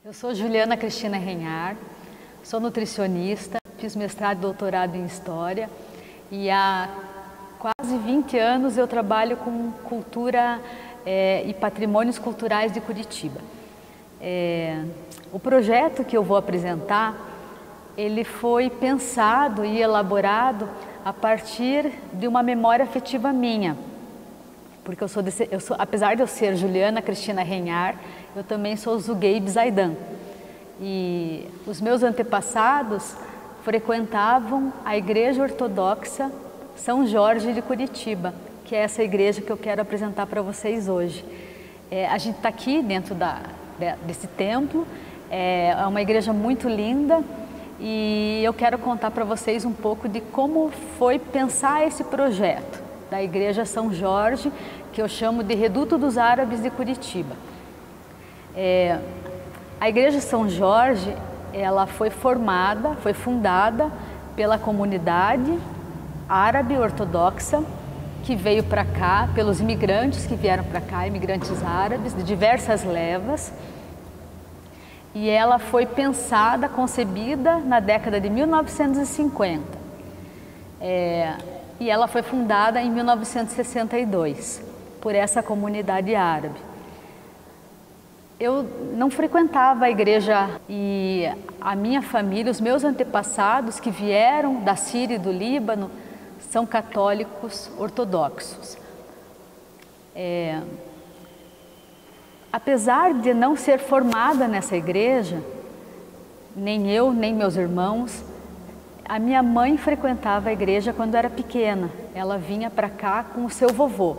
Eu sou Juliana Cristina Renhar, sou nutricionista, fiz mestrado e doutorado em História e há quase 20 anos eu trabalho com cultura e patrimônios culturais de Curitiba. O projeto que eu vou apresentar, ele foi pensado e elaborado a partir de uma memória afetiva minha, porque apesar de eu ser Juliana Cristina Renhar, eu também sou Zugaib Zaidan. E os meus antepassados frequentavam a Igreja Ortodoxa São Jorge de Curitiba, que é essa igreja que eu quero apresentar para vocês hoje. A gente está aqui dentro desse templo, é uma igreja muito linda e eu quero contar para vocês um pouco de como foi pensar esse projeto da Igreja São Jorge, que eu chamo de Reduto dos Árabes de Curitiba. A Igreja São Jorge, ela foi fundada pela comunidade árabe ortodoxa que veio para cá, pelos imigrantes que vieram para cá, imigrantes árabes de diversas levas. E ela foi pensada, concebida na década de 1950. E ela foi fundada em 1962 por essa comunidade árabe. Eu não frequentava a igreja e a minha família, os meus antepassados que vieram da Síria e do Líbano, são católicos ortodoxos. Apesar de não ser formada nessa igreja, nem eu, nem meus irmãos, a minha mãe frequentava a igreja quando era pequena. Ela vinha para cá com o seu vovô,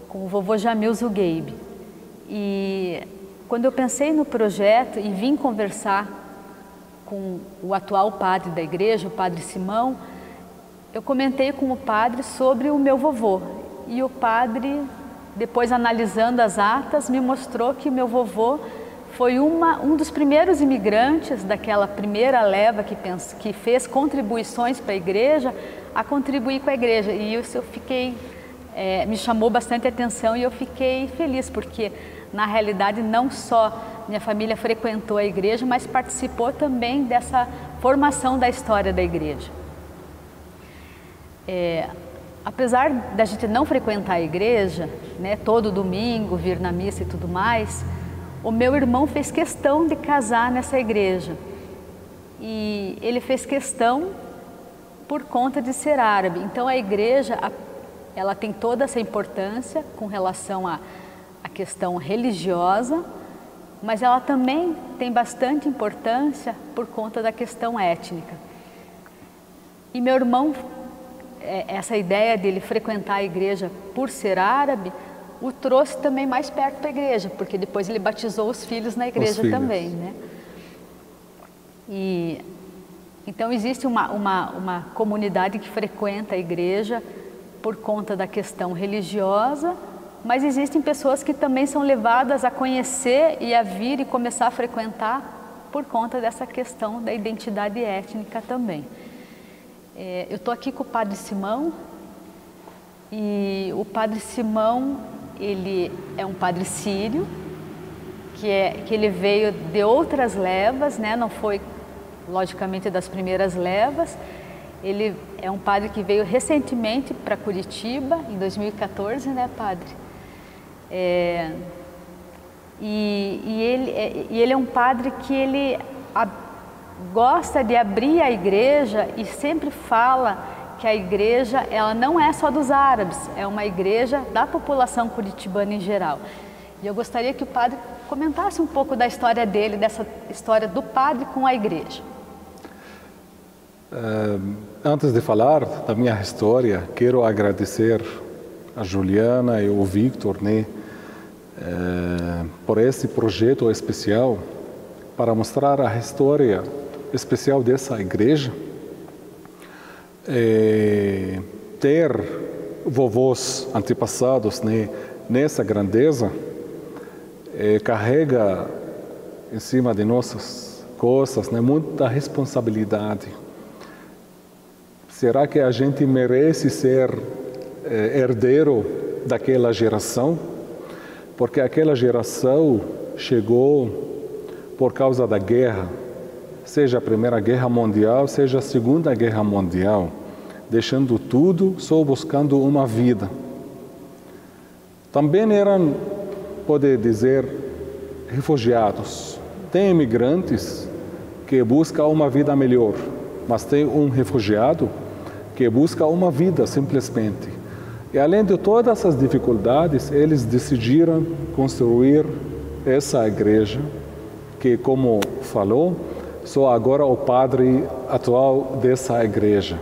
com o vovô Jamil Zugaib. E quando eu pensei no projeto e vim conversar com o atual padre da igreja, o padre Simão, eu comentei com o padre sobre o meu vovô. E o padre, depois analisando as atas, me mostrou que o meu vovô foi um dos primeiros imigrantes daquela primeira leva que fez contribuições para a igreja, a contribuir com a igreja. E isso eu fiquei, me chamou bastante atenção e eu fiquei feliz, porque na realidade não só minha família frequentou a igreja, mas participou também dessa formação da história da igreja. Apesar da gente não frequentar a igreja, né, todo domingo, vir na missa e tudo mais, o meu irmão fez questão de casar nessa igreja. E ele fez questão por conta de ser árabe. Então a igreja, ela tem toda essa importância com relação à questão religiosa, mas ela também tem bastante importância por conta da questão étnica. E meu irmão, essa ideia dele frequentar a igreja por ser árabe, o trouxe também mais perto da igreja, porque depois ele batizou os filhos na igreja também, né? E então existe uma comunidade que frequenta a igreja por conta da questão religiosa, mas existem pessoas que também são levadas a conhecer e a vir e começar a frequentar por conta dessa questão da identidade étnica também. Eu estou aqui com o padre Simão e o padre Simão, ele é um padre sírio, que ele veio de outras levas, né? Não foi logicamente das primeiras levas. Ele é um padre que veio recentemente para Curitiba, em 2014, né, padre? Ele é um padre que ele gosta de abrir a igreja e sempre fala que a igreja, ela não é só dos árabes, é uma igreja da população curitibana em geral. E eu gostaria que o padre comentasse um pouco da história dele, dessa história do padre com a igreja. Antes de falar da minha história, quero agradecer a Juliana e o Victor, né, por esse projeto especial para mostrar a história especial dessa igreja. Ter vovôs antepassados, né, nessa grandeza carrega em cima de nossas costas, né, muita responsabilidade. Será que a gente merece ser herdeiro daquela geração? Porque aquela geração chegou por causa da guerra, seja a Primeira Guerra Mundial, seja a Segunda Guerra Mundial, deixando tudo só buscando uma vida. Também eram, pode dizer, refugiados. Tem imigrantes que buscam uma vida melhor, mas tem um refugiado que busca uma vida simplesmente. E além de todas essas dificuldades, eles decidiram construir essa igreja, que, como falou, sou agora o padre atual dessa igreja.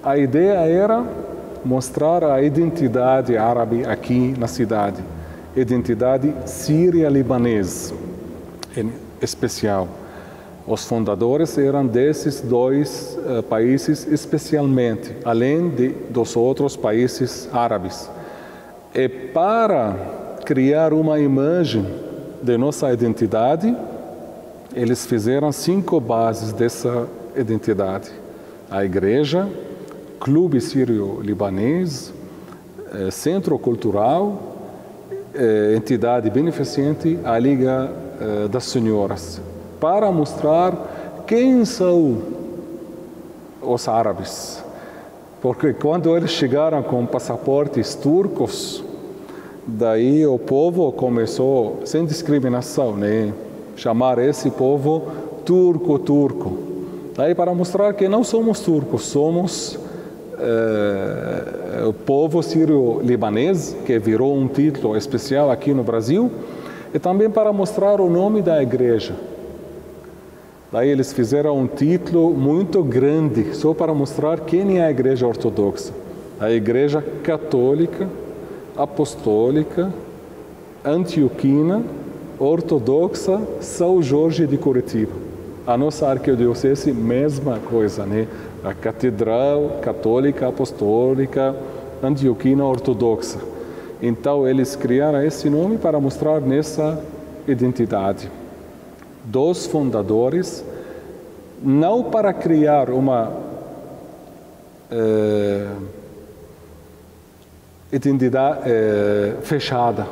A ideia era mostrar a identidade árabe aqui na cidade, identidade síria-libanesa em especial. Os fundadores eram desses dois países especialmente, além dos outros países árabes. E para criar uma imagem de nossa identidade, eles fizeram 5 bases dessa identidade. A igreja, Clube Sírio-Libanês, Centro Cultural, entidade beneficente, a Liga das Senhoras, para mostrar quem são os árabes. Porque quando eles chegaram com passaportes turcos, daí o povo começou, sem discriminação, né, chamar esse povo turco. Daí para mostrar que não somos turcos, somos o povo sírio-libanês, que virou um título especial aqui no Brasil, e também para mostrar o nome da igreja. Daí eles fizeram um título muito grande, só para mostrar quem é a igreja ortodoxa. A igreja católica, apostólica, antioquina, ortodoxa, São Jorge de Curitiba. A nossa arquidiocese, mesma coisa, né? A Catedral Católica Apostólica Antioquina Ortodoxa. Então, eles criaram esse nome para mostrar nessa identidade. Dos fundadores, não para criar uma identidade fechada,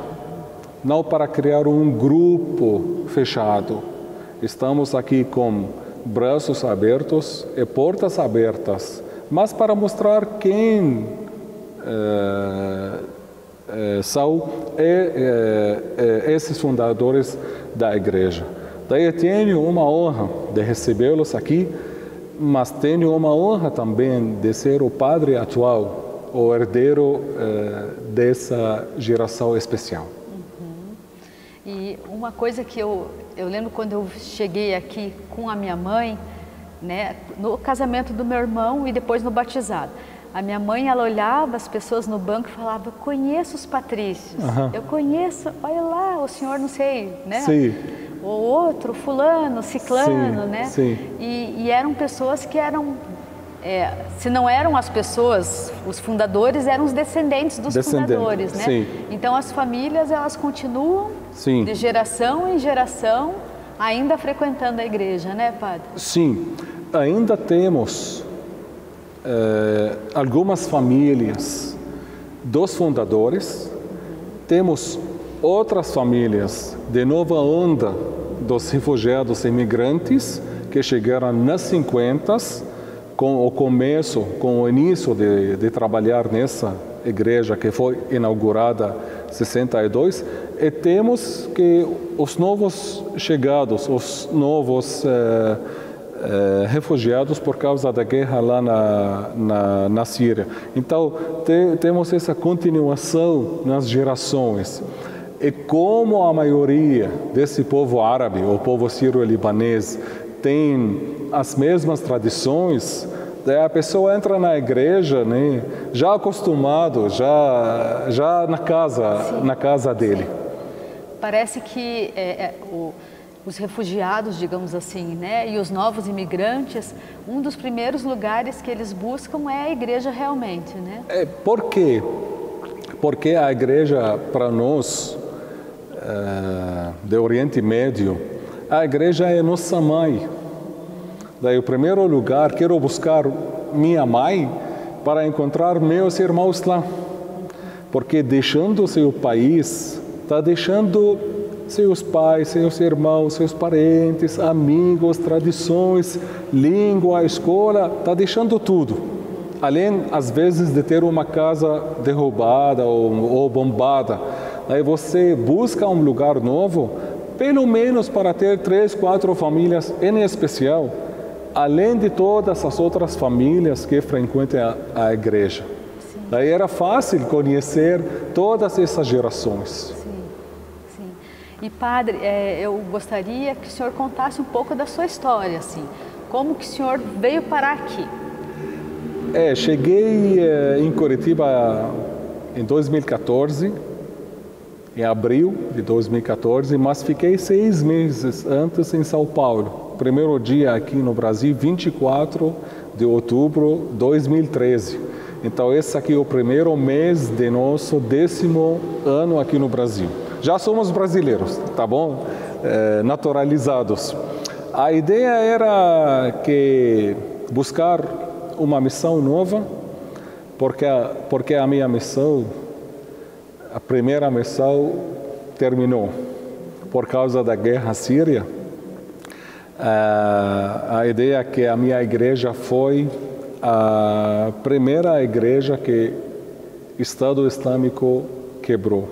não para criar um grupo fechado. Estamos aqui com braços abertos e portas abertas, mas para mostrar quem são esses fundadores da igreja. Daí eu tenho uma honra de recebê-los aqui, mas tenho uma honra também de ser o padre atual, o herdeiro dessa geração especial. E uma coisa que eu lembro quando eu cheguei aqui com a minha mãe, né, no casamento do meu irmão e depois no batizado. A minha mãe, ela olhava as pessoas no banco e falava: eu conheço os patrícios, eu conheço, olha lá, o senhor não sei, né? Sim. O outro, fulano, ciclano, sim, né? Sim. E eram pessoas que eram, se não eram as pessoas, os fundadores eram os descendentes dos fundadores, né? Sim. Então as famílias, elas continuam de geração em geração ainda frequentando a igreja, né, padre? Sim, ainda temos algumas famílias dos fundadores, temos outras famílias de nova onda dos refugiados imigrantes que chegaram nas 50, com o começo, com o início de trabalhar nessa igreja que foi inaugurada em 62, e temos que os novos chegados, os novos refugiados por causa da guerra lá na Síria. Então, temos essa continuação nas gerações. E como a maioria desse povo árabe, o povo sírio-libanês, tem as mesmas tradições, a pessoa entra na igreja, né, já acostumado, já na casa dele. Parece que os refugiados, digamos assim, né, e os novos imigrantes, um dos primeiros lugares que eles buscam é a igreja realmente, né? Por quê? Porque a igreja, para nós, do Oriente Médio, a igreja é nossa mãe. Daí, o primeiro lugar, quero buscar minha mãe para encontrar meus irmãos lá. Porque deixando seu país, está deixando seus pais, seus irmãos, seus parentes, amigos, tradições, língua, escola, está deixando tudo. Além, às vezes, de ter uma casa derrubada ou bombada. Aí você busca um lugar novo, pelo menos para ter 3, 4 famílias em especial, além de todas as outras famílias que frequentam a igreja. Sim. Daí era fácil conhecer todas essas gerações. Sim, sim. E padre, eu gostaria que o senhor contasse um pouco da sua história, assim. Como que o senhor veio parar aqui? Cheguei em Curitiba em 2014, em abril de 2014, mas fiquei 6 meses antes em São Paulo. Primeiro dia aqui no Brasil, 24 de outubro de 2013. Então esse aqui é o primeiro mês de nosso 10º ano aqui no Brasil. Já somos brasileiros, tá bom? Naturalizados. A ideia era que buscar uma missão nova, porque a minha missão, a primeira missão, terminou por causa da guerra síria. A ideia é que a minha igreja foi a primeira igreja que o Estado Islâmico quebrou.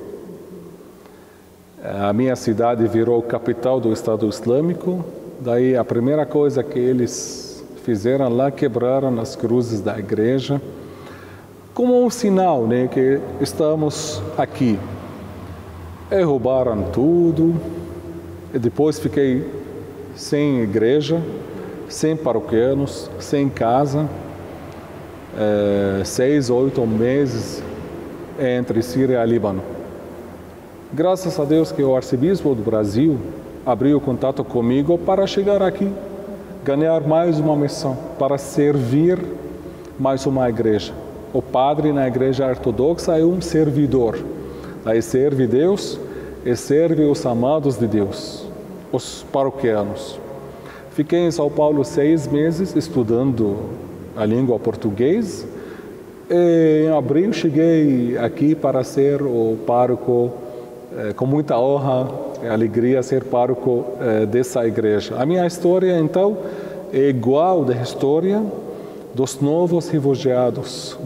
A minha cidade virou capital do Estado Islâmico, daí a primeira coisa que eles fizeram lá, quebraram as cruzes da igreja, como um sinal, né, que estamos aqui. E roubaram tudo, e depois fiquei sem igreja, sem paroquianos, sem casa, 6, 8 meses entre Síria e Líbano. Graças a Deus que o arcebispo do Brasil abriu contato comigo para chegar aqui, ganhar mais uma missão, para servir mais uma igreja. O padre na igreja ortodoxa é um servidor. Aí serve Deus e serve os amados de Deus, os paroquianos. Fiquei em São Paulo 6 meses estudando a língua portuguesa. E em abril cheguei aqui para ser o pároco, com muita honra e alegria, ser pároco dessa igreja. A minha história, então, é igual da história dos novos refugiados,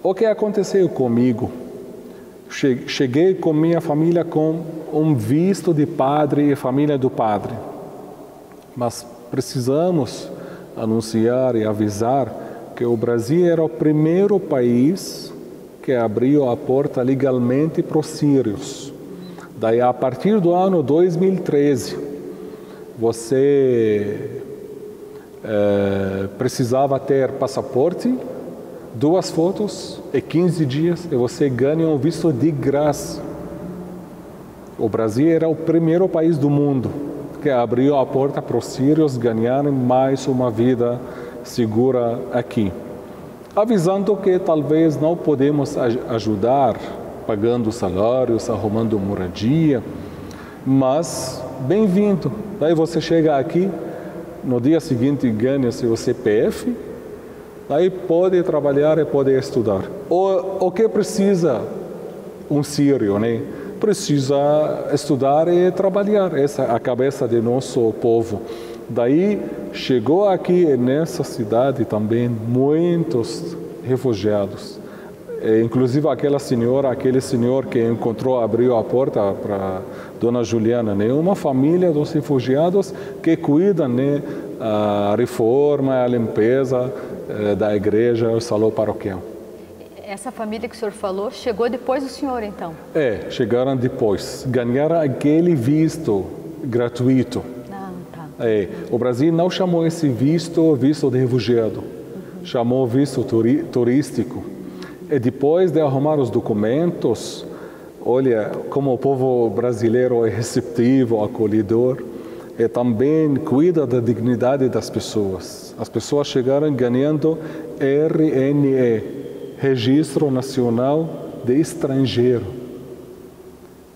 O que aconteceu comigo? Cheguei com minha família com um visto de padre e família do padre. Mas precisamos anunciar e avisar que o Brasil era o primeiro país que abriu a porta legalmente para os sírios. Daí, a partir do ano 2013, você precisava ter passaporte, 2 fotos e 15 dias, e você ganha um visto de graça. O Brasil era o primeiro país do mundo que abriu a porta para os sírios ganharem mais uma vida segura aqui. Avisando que talvez não podemos ajudar pagando salários, arrumando moradia, mas bem-vindo. Daí você chega aqui, no dia seguinte ganha seu CPF, daí pode trabalhar e pode estudar. O que precisa um sírio, né? Precisa estudar e trabalhar. Essa é a cabeça do nosso povo. Daí chegou aqui nessa cidade também muitos refugiados. Inclusive aquele senhor que encontrou, abriu a porta para Dona Juliana, né? Uma família dos refugiados que cuida, né, a reforma, a limpeza da igreja, o salão paroquial. Essa família que o senhor falou chegou depois do senhor, então? Chegaram depois. Ganharam aquele visto gratuito. Ah, tá. O Brasil não chamou esse visto de refugiado. Chamou visto turístico. E depois de arrumar os documentos, olha como o povo brasileiro é receptivo, acolhedor, e também cuida da dignidade das pessoas. As pessoas chegaram ganhando RNE, Registro Nacional de Estrangeiro.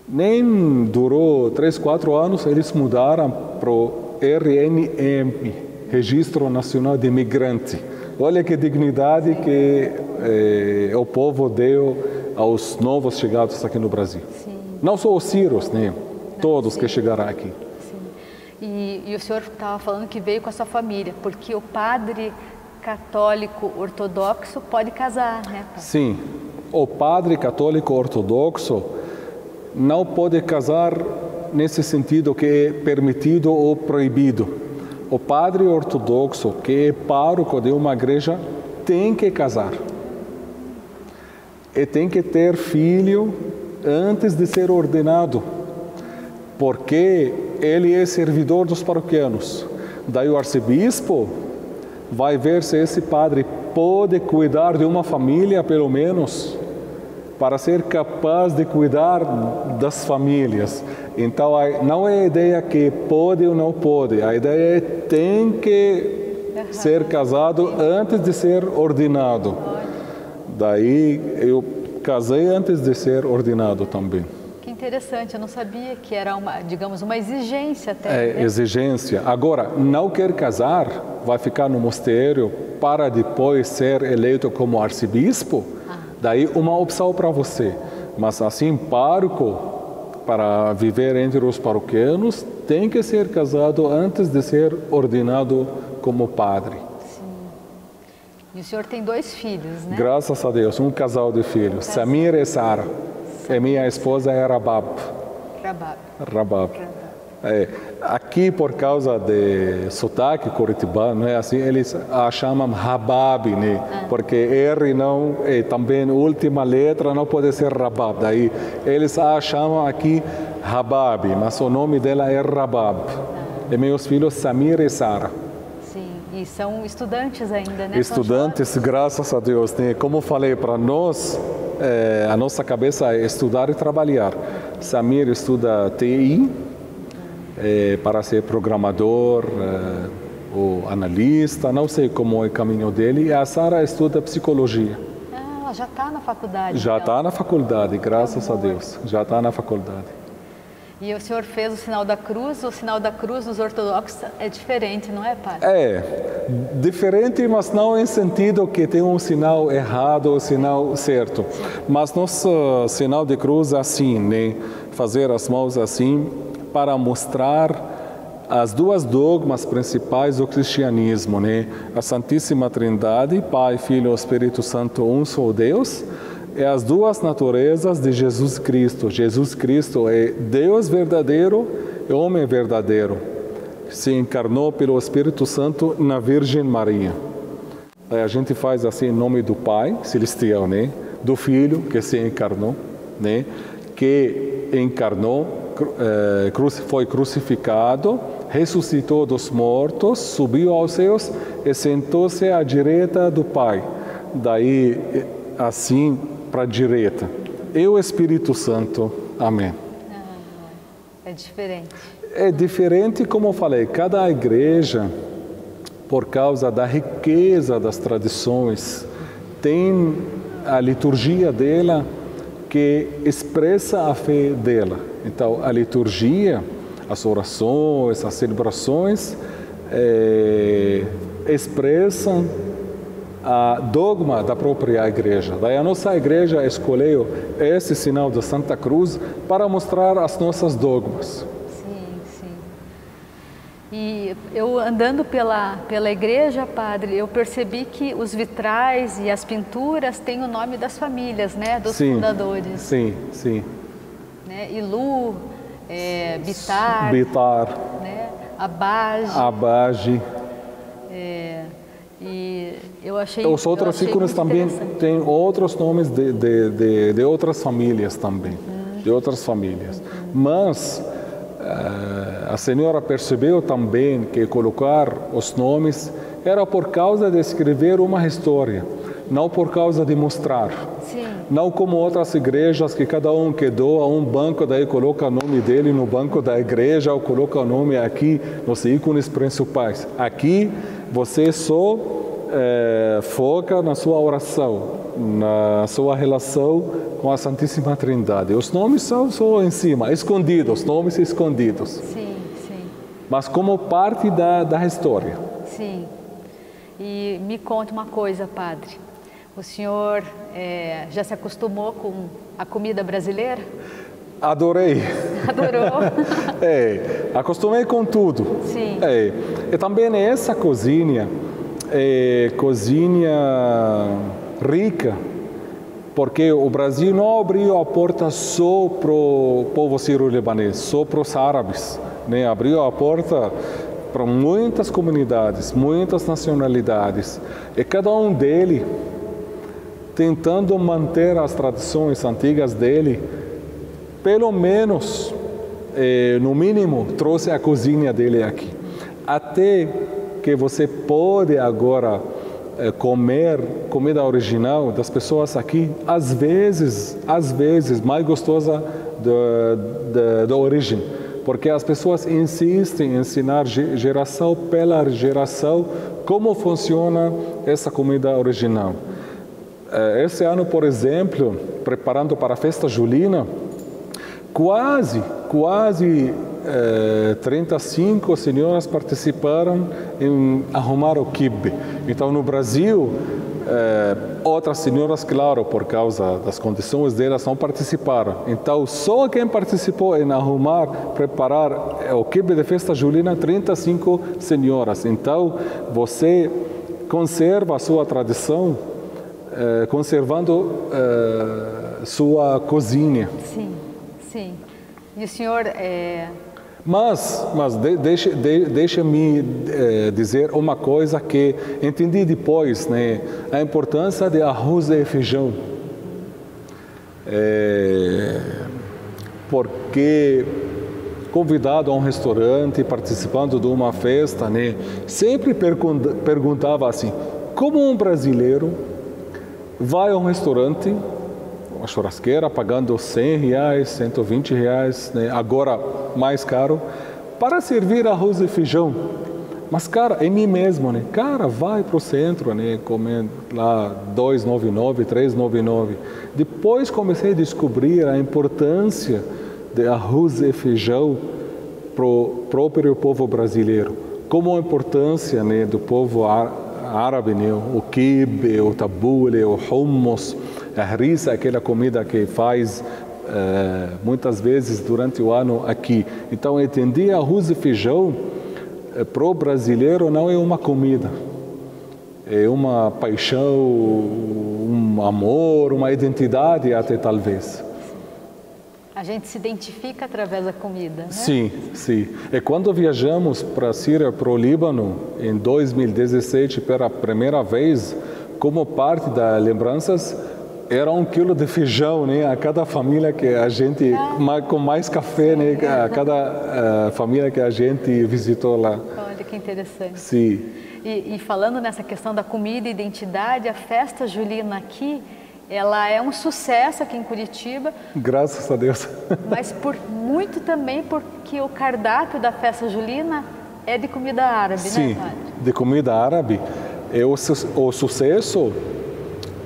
Nem durou 3, 4 anos, eles mudaram para o RNM, Registro Nacional de Imigrante. Olha que dignidade que o povo deu aos novos chegados aqui no Brasil. Sim, Não só os sírios, né? Todos que chegaram aqui. Sim. E o senhor estava falando que veio com a sua família, porque o padre católico ortodoxo pode casar, né? Sim, o padre católico ortodoxo não pode casar nesse sentido que é permitido ou proibido. O padre ortodoxo, que é pároco de uma igreja, tem que casar. E tem que ter filho antes de ser ordenado, porque ele é servidor dos paroquianos. Daí o arcebispo vai ver se esse padre pode cuidar de uma família, pelo menos, para ser capaz de cuidar das famílias. Então, não é a ideia que pode ou não pode, a ideia é tem que ser casado antes de ser ordenado. Daí, eu casei antes de ser ordenado também. Que interessante, eu não sabia que era digamos, uma exigência até. É, exigência. Agora, não quer casar, vai ficar no mosteiro para depois ser eleito como arcebispo, daí uma opção para você. Mas assim, pároco, para viver entre os paroquianos, tem que ser casado antes de ser ordenado como padre. Sim. E o senhor tem 2 filhos, né? Graças a Deus, um casal de filhos, Samir e Sara. E minha esposa é Rabab. Rabab. É, aqui, por causa de sotaque curitibano, é assim, eles a chamam Rabab, né? Porque R não, e também a última letra não pode ser Rabab. Daí eles a chamam aqui Rabab, mas o nome dela é Rabab. E meus filhos, Samir e Sara. Sim, e são estudantes ainda, né? Estudantes, graças a Deus, né? Como falei, para nós, a nossa cabeça é estudar e trabalhar. Samir estuda TI, para ser programador ou analista, não sei como é o caminho dele, e a Sara estuda psicologia. Ah, ela já está na faculdade. Já então. está na faculdade, graças a Deus, já está na faculdade. E o senhor fez o sinal da cruz dos ortodoxos é diferente, não é, padre? É, diferente, mas não em sentido que tem um sinal errado ou sinal certo. Mas nosso sinal de cruz é assim, né? Fazer as mãos assim, para mostrar as 2 dogmas principais do cristianismo, né? A Santíssima Trindade, Pai, Filho e Espírito Santo, um só Deus, e as 2 naturezas de Jesus Cristo. Jesus Cristo é Deus verdadeiro e homem verdadeiro. Se encarnou pelo Espírito Santo na Virgem Maria. Aí a gente faz assim em nome do Pai celestial, né? Do Filho que se encarnou, né? Que encarnou, foi crucificado, ressuscitou dos mortos, subiu aos céus e sentou-se à direita do Pai. Daí, assim, para a direita. E o Espírito Santo. Amém. É diferente. É diferente, como eu falei, cada igreja, por causa da riqueza das tradições, tem a liturgia dela que expressa a fé dela. Então, a liturgia, as orações, as celebrações, expressam a dogma da própria igreja. Daí a nossa igreja escolheu esse sinal da Santa Cruz para mostrar as nossas dogmas. Sim, sim. E eu andando pela igreja, padre, eu percebi que os vitrais e as pinturas têm o nome das famílias, né? Dos fundadores. Sim, sim. Né? Ilu, Bitar, né? Abage. E eu achei... Os outros ícones também têm outros nomes de outras famílias também, de outras famílias. Mas a senhora percebeu também que colocar os nomes era por causa de escrever uma história, não por causa de mostrar. Sim. Não como outras igrejas que cada um que doa um banco, daí coloca o nome dele no banco da igreja ou coloca o nome aqui nos ícones principais. Aqui você só foca na sua oração, na sua relação com a Santíssima Trindade. Os nomes são só em cima, escondidos, nomes escondidos. Sim, sim. Mas como parte da história. Sim. E me conta uma coisa, padre. O senhor já se acostumou com a comida brasileira? Adorei. Adorou? Acostumei com tudo. Sim. E também essa cozinha é cozinha rica, porque o Brasil não abriu a porta só para o povo sírio-libanês, só para os árabes, né? Abriu a porta para muitas comunidades, muitas nacionalidades, e cada um deles tentando manter as tradições antigas dele, pelo menos, no mínimo, trouxe a cozinha dele aqui. Até que você pode agora comer comida original das pessoas aqui, às vezes mais gostosa da origem, porque as pessoas insistem em ensinar geração pela geração como funciona essa comida original. Esse ano, por exemplo, preparando para a festa julina, quase 35 senhoras participaram em arrumar o quibe. Então, no Brasil, outras senhoras, claro, por causa das condições delas, não participaram. Então, só quem participou em arrumar, preparar o quibe de festa julina, 35 senhoras. Então, você conserva a sua tradição, conservando sua cozinha. Sim, sim. E o senhor... Mas deixa-me dizer uma coisa que entendi depois, né? A importância de arroz e feijão. Porque convidado a um restaurante, participando de uma festa, né? Sempre perguntava assim, como um brasileiro vai a um restaurante, uma churrasqueira, pagando R$100, R$120, né? Agora mais caro, para servir arroz e feijão. Mas, cara, em mim mesmo, né? Cara, vai para o centro, né? Comer lá R$2,99, R$3,99. Depois comecei a descobrir a importância de arroz e feijão para o próprio povo brasileiro. Como a importância, né, do povo árabe, né? O quibe, o tabule, o hummus, a harissa, aquela comida que faz muitas vezes durante o ano aqui. Então, entendi, arroz e feijão para o brasileiro não é uma comida, é uma paixão, um amor, uma identidade até talvez. A gente se identifica através da comida, né? Sim, sim. E quando viajamos para a Síria, para o Líbano, em 2017, pela primeira vez, como parte das lembranças, era 1 quilo de feijão, né? A cada família que a gente, com mais café, né? A cada família que a gente visitou lá. Olha que interessante. Sim. E falando nessa questão da comida e identidade, a festa julina aqui, ela é um sucesso aqui em Curitiba. Graças a Deus. Mas muito também porque o cardápio da festa julina é de comida árabe, sim, né, padre? De comida árabe. E o sucesso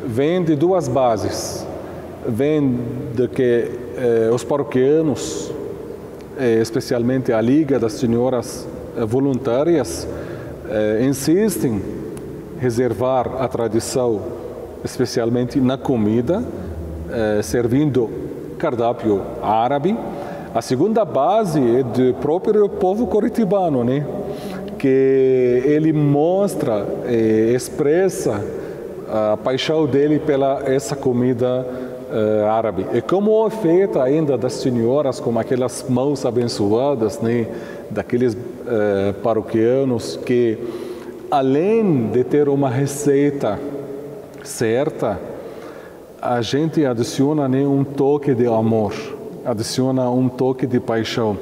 vem de duas bases. Vem de que os paroquianos, especialmente a Liga das Senhoras Voluntárias, insistem em reservar a tradição, especialmente na comida, servindo cardápio árabe. A segunda base é do próprio povo curitibano, né? Que ele mostra, expressa a paixão dele pela essa comida árabe. E como é feita ainda das senhoras, com aquelas mãos abençoadas, né? Daqueles paroquianos que, além de ter uma receita certa, a gente adiciona, né, um toque de amor, adiciona um toque de paixão.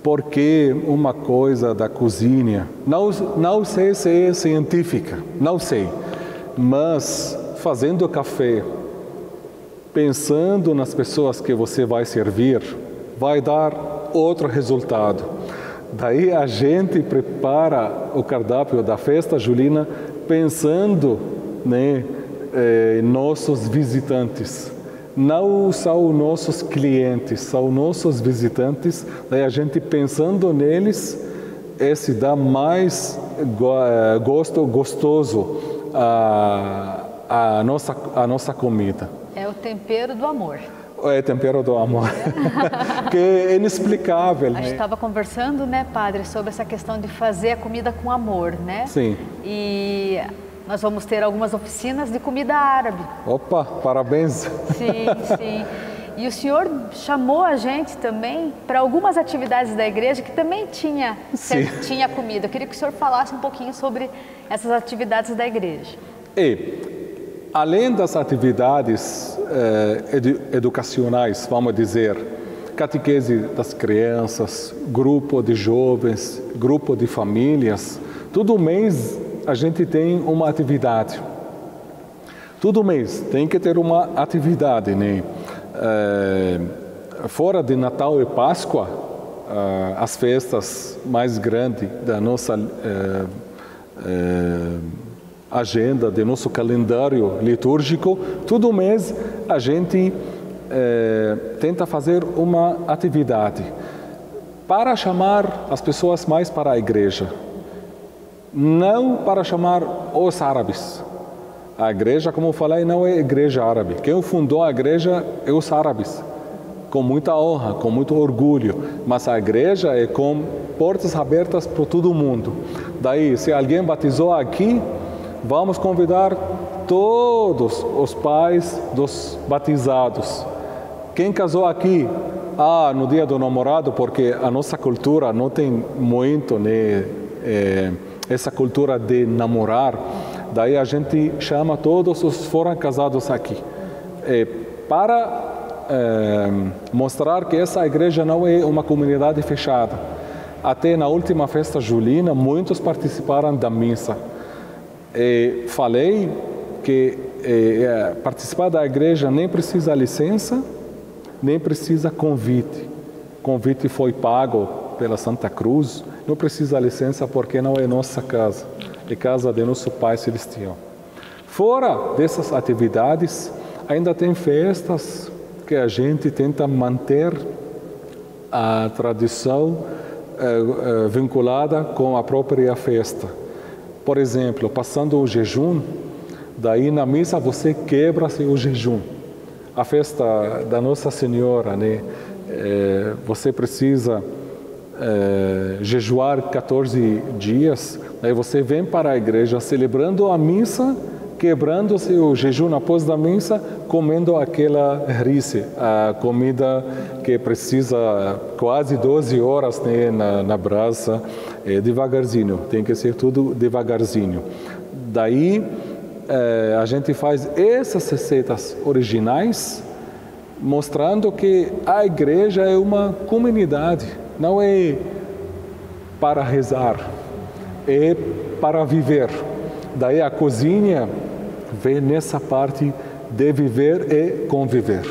Porque uma coisa da cozinha, não sei se é científica, não sei, mas fazendo café, pensando nas pessoas que você vai servir, vai dar outro resultado. Daí a gente prepara o cardápio da festa julina pensando, né, nossos visitantes. Não são nossos clientes, são nossos visitantes. Daí a gente pensando neles, esse dá mais gostoso a nossa comida. É o tempero do amor. É tempero do amor, que é inexplicável. A gente estava conversando, né, padre, sobre essa questão de fazer a comida com amor, né? Sim. E nós vamos ter algumas oficinas de comida árabe. Opa, parabéns. Sim, sim. E o senhor chamou a gente também para algumas atividades da igreja que também tinha comida. Eu queria que o senhor falasse um pouquinho sobre essas atividades da igreja. Além das atividades educacionais, vamos dizer, catequese das crianças, grupo de jovens, grupo de famílias, todo mês a gente tem uma atividade. Todo mês tem que ter uma atividade, né? Fora de Natal e Páscoa, as festas mais grandes da nossa agenda, do nosso calendário litúrgico, todo mês a gente tenta fazer uma atividade para chamar as pessoas mais para a igreja, não para chamar os árabes. A igreja, como eu falei, não é igreja árabe. Quem fundou a igreja é os árabes, com muita honra, com muito orgulho. Mas a igreja é com portas abertas para todo mundo. Daí, se alguém batizou aqui, vamos convidar todos os pais dos batizados. Quem casou aqui, no dia do namorado, porque a nossa cultura não tem muito, né, essa cultura de namorar. Daí a gente chama todos os que foram casados aqui. Para mostrar que essa igreja não é uma comunidade fechada. Até na última festa julina, muitos participaram da missa. Falei que participar da igreja nem precisa licença, nem precisa convite. Convite foi pago pela Santa Cruz, não precisa licença porque não é nossa casa, é casa de nosso Pai Celestial. Fora dessas atividades, ainda tem festas que a gente tenta manter a tradição vinculada com a própria festa. Por exemplo, passando o jejum, daí na missa você quebra o jejum. A festa da Nossa Senhora, né? Você precisa jejuar 14 dias, aí você vem para a igreja celebrando a missa, quebrando seu jejum após da missa, comendo aquela rice, a comida que precisa quase 12 horas, né, na brasa, devagarzinho, tem que ser tudo devagarzinho. Daí a gente faz essas receitas originais, mostrando que a igreja é uma comunidade, não é para rezar, é para viver. Daí a cozinha vem nessa parte de viver e conviver.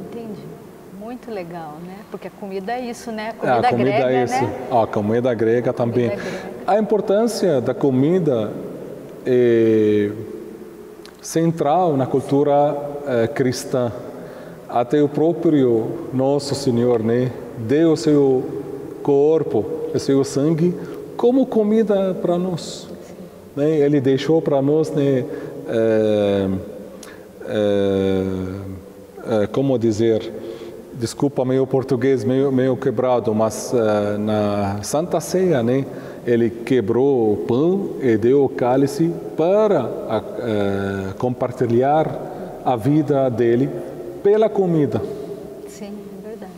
Entendi. Muito legal, né? Porque a comida é isso, né? A comida grega, é isso. Né? A comida grega também. A importância da comida é central na cultura cristã. Até o próprio Nosso Senhor, né, deu o seu corpo, o seu sangue como comida para nós. Né? Ele deixou para nós, né, como dizer, desculpa meu português meio quebrado, mas na Santa Ceia, né, ele quebrou o pão e deu o cálice para compartilhar a vida dele pela comida. Sim, é verdade.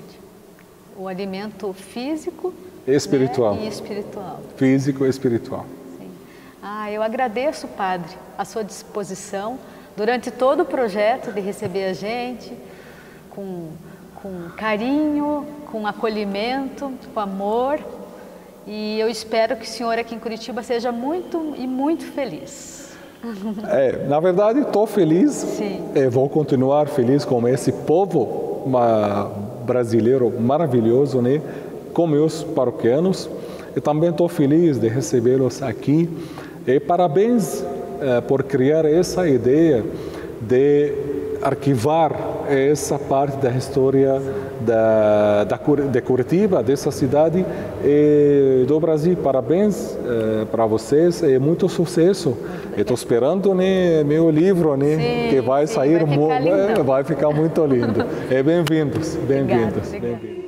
O alimento físico, espiritual. Né, e espiritual. Físico e espiritual. Sim. Eu agradeço, padre, a sua disposição durante todo o projeto de receber a gente com carinho, com acolhimento, com amor. E eu espero que o senhor aqui em Curitiba seja muito feliz. Na verdade, estou feliz. Sim. Vou continuar feliz com esse povo brasileiro maravilhoso, né? Com meus paroquianos. Eu também estou feliz de recebê-los aqui. E parabéns por criar essa ideia de arquivar essa parte da história de Curitiba, dessa cidade e do Brasil. Parabéns para vocês e muito sucesso. Estou esperando, né, meu livro, né, que vai sair, vai ficar vai ficar muito lindo. E bem-vindos, bem-vindos. Obrigada.